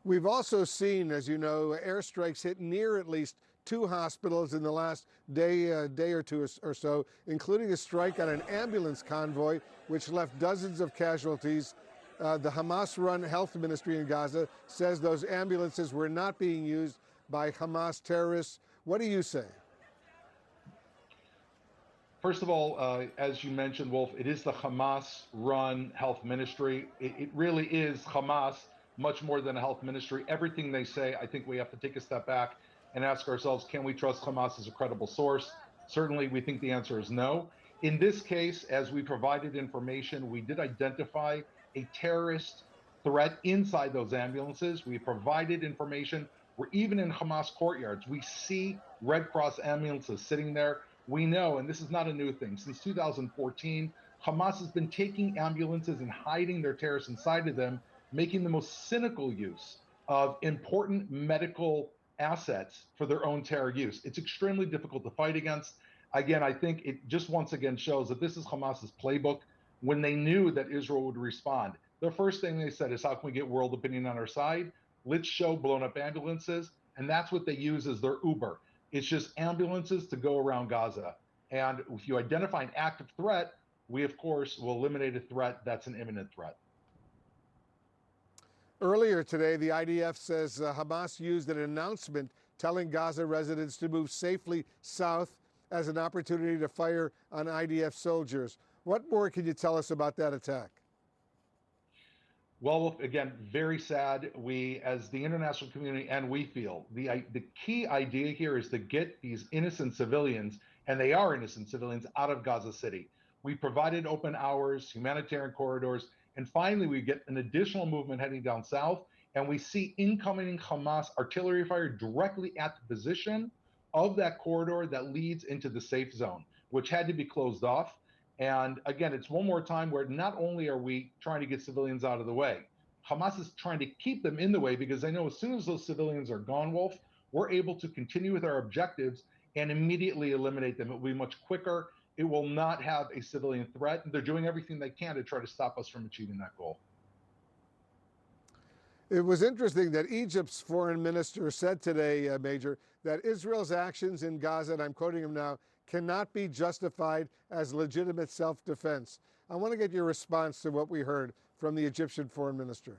We've also seen, as you know, airstrikes hit near at least 2 hospitals in the last day or two or so, including a strike on an ambulance convoy, which left dozens of casualties. The Hamas-run health ministry in Gaza says those ambulances were not being used by Hamas terrorists. What do you say? First of all, as you mentioned, Wolf, it is the Hamas-run health ministry. It really is Hamas, much more than a health ministry. Everything they say, I think we have to take a step back and ask ourselves, can we trust Hamas as a credible source? Certainly, we think the answer is no. In this case, as we provided information, we did identify a terrorist threat inside those ambulances. We provided information. We're even in Hamas courtyards. We see Red Cross ambulances sitting there. We know, and this is not a new thing, since 2014, Hamas has been taking ambulances and hiding their terrorists inside of them, making the most cynical use of important medical assets for their own terror use. It's extremely difficult to fight against. Again, I think it just once again shows that this is Hamas's playbook. When they knew that Israel would respond, the first thing they said is, how can we get world opinion on our side? Let's show blown up ambulances. And that's what they use as their Uber. It's just ambulances to go around Gaza. And if you identify an active threat, we, of course, will eliminate a threat that's an imminent threat. Earlier today, the IDF says Hamas used an announcement telling Gaza residents to move safely south as an opportunity to fire on IDF soldiers. What more can you tell us about that attack? Well, again, very sad. We, as the international community, and we feel the key idea here is to get these innocent civilians, and they are innocent civilians, out of Gaza City. We provided open hours, humanitarian corridors, and finally we get an additional movement heading down south, and we see incoming Hamas artillery fire directly at the position of that corridor that leads into the safe zone, which had to be closed off. And again, it's one more time where not only are we trying to get civilians out of the way, Hamas is trying to keep them in the way, because they know as soon as those civilians are gone, Wolf, we're able to continue with our objectives and immediately eliminate them. It will be much quicker. It will not have a civilian threat. And they're doing everything they can to try to stop us from achieving that goal. It was interesting that Egypt's foreign minister said today, Major, that Israel's actions in Gaza, and I'm quoting him now, cannot be justified as legitimate self-defense. I want to get your response to what we heard from the Egyptian foreign minister.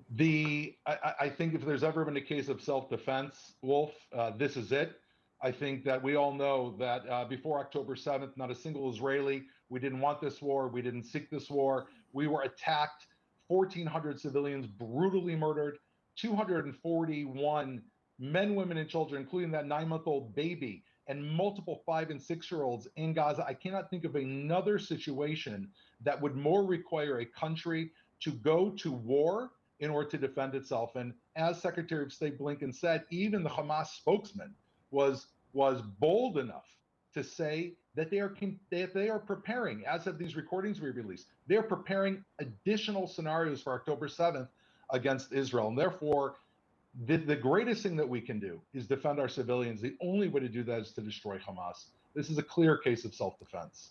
I think if there's ever been a case of self-defense, Wolf, this is it. I think that we all know that before October 7th, not a single Israeli, we didn't want this war, we didn't seek this war. We were attacked, 1,400 civilians brutally murdered, 241 men, women, and children, including that 9-month-old baby, and multiple 5- and 6-year-olds in Gaza. I cannot think of another situation that would more require a country to go to war in order to defend itself. And as Secretary of State Blinken said, even the Hamas spokesman was bold enough to say that they are preparing, as of these recordings we released, they're preparing additional scenarios for October 7th against Israel. And therefore, the greatest thing that we can do is defend our civilians. The only way to do that is to destroy Hamas. This is a clear case of self-defense.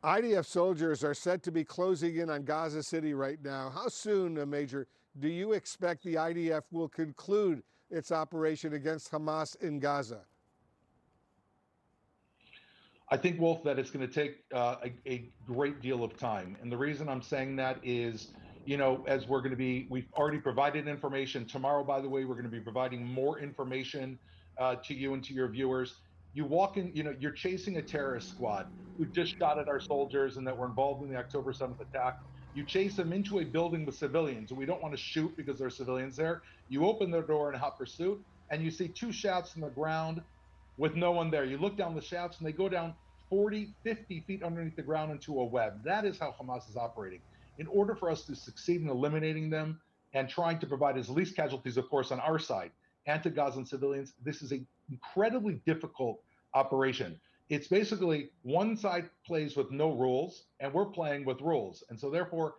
IDF soldiers are said to be closing in on Gaza City right now. How soon, Major, do you expect the IDF will conclude its operation against Hamas in Gaza? I think, Wolf, that it's going to take a great deal of time. And the reason I'm saying that is, you know, as we've already provided information. Tomorrow, by the way, we're going to be providing more information to you and to your viewers. You walk in, you know, you're chasing a terrorist squad who just shot at our soldiers and that were involved in the October 7th attack. You chase them into a building with civilians, and we don't want to shoot because there are civilians there. You open the door in hot pursuit, and you see 2 shafts in the ground with no one there. You look down the shafts, and they go down 40, 50 feet underneath the ground into a web. That is how Hamas is operating. In order for us to succeed in eliminating them and trying to provide as least casualties, of course, on our side and to Gazan civilians, this is an incredibly difficult operation. It's basically one side plays with no rules, and we're playing with rules. And so therefore,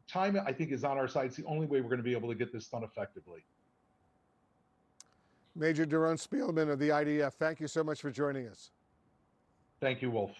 time, I think, is on our side. It's the only way we're going to be able to get this done effectively. Major Doron Spielman of the IDF, thank you so much for joining us. Thank you, Wolf.